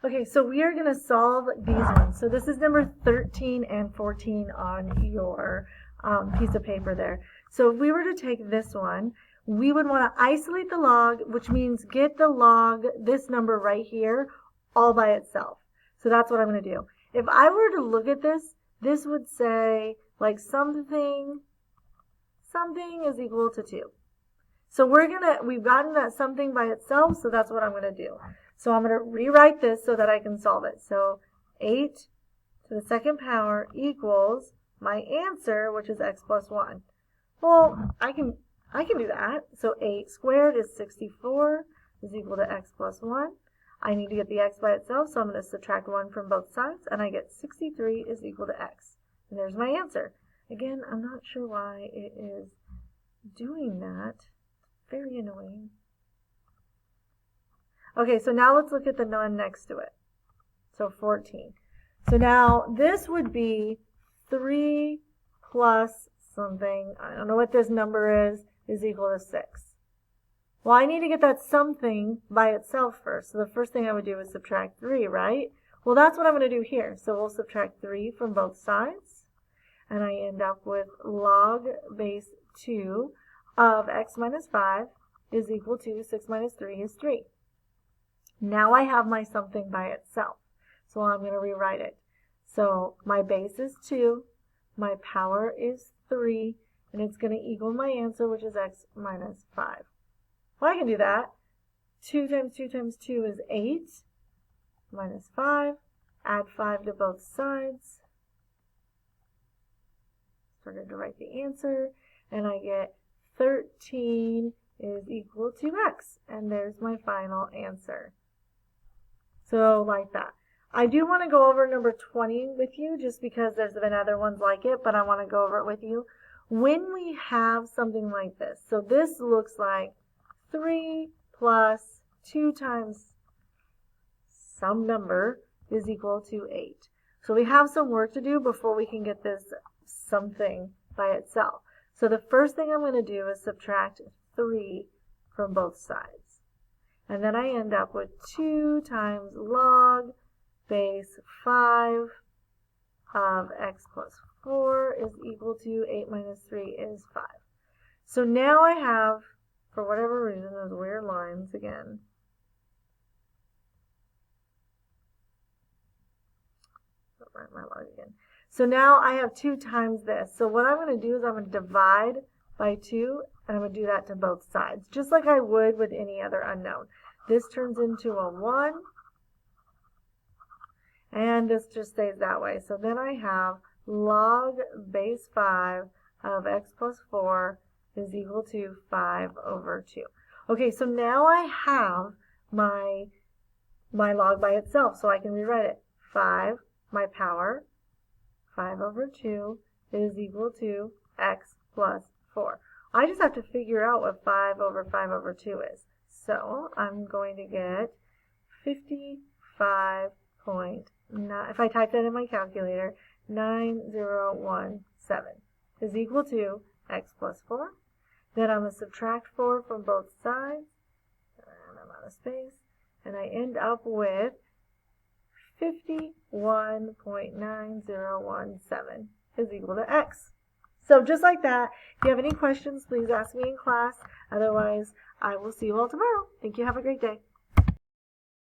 Okay, so we are going to solve these ones. So this is number 13 and 14 on your piece of paper there. So if we were to take this one, we would want to isolate the log, which means get the log, this number right here, all by itself. So that's what I'm going to do. If I were to look at this, this would say like something is equal to 2. So we've gotten that something by itself, so that's what I'm going to do. So I'm going to rewrite this so that I can solve it. So 8 to the second power equals my answer, which is x plus 1. Well, I can do that. So 8 squared is 64 is equal to x plus 1. I need to get the x by itself, so I'm going to subtract 1 from both sides, and I get 63 is equal to x. And there's my answer. Again, I'm not sure why it is doing that. Very annoying. Okay, so now let's look at the one next to it. So 14. So now this would be 3 plus something, I don't know what this number is equal to 6. Well, I need to get that something by itself first. So the first thing I would do is subtract 3, right? Well, that's what I'm going to do here. So we'll subtract 3 from both sides. And I end up with log base 2 of x minus 5 is equal to 6 minus 3 is 3. Now I have my something by itself. So I'm going to rewrite it. So my base is 2, my power is 3, and it's going to equal my answer, which is x minus 5. Well, I can do that. 2 times 2 times 2 is 8, minus 5. Add 5 to both sides. Started to write the answer, and I get 13 is equal to x, and there's my final answer. So like that. I do want to go over number 20 with you just because there's been other ones like it, but I want to go over it with you. When we have something like this, so this looks like 3 plus 2 times some number is equal to 8. So we have some work to do before we can get this something by itself. So the first thing I'm going to do is subtract 3 from both sides. And then I end up with 2 times log base 5 of x plus 4 is equal to 8 minus 3 is 5. So now I have, for whatever reason, those weird lines again. Write my log again. So now I have 2 times this. So what I'm going to do is I'm going to divide by 2, and I'm going to do that to both sides, just like I would with any other unknown. This turns into a 1, and this just stays that way. So then I have log base 5 of x plus 4 is equal to 5 over 2. Okay, so now I have my log by itself, so I can rewrite it. 5, my power, 5 over 2 is equal to x plus 4. I just have to figure out what 5 over 2 is. So I'm going to get 55.9, if I type that in my calculator, 9017 is equal to x plus 4. Then I'm going to subtract 4 from both sides, and I'm out of space, and I end up with 51.9017 is equal to x. So just like that, if you have any questions, please ask me in class. Otherwise, I will see you all tomorrow. Thank you. Have a great day.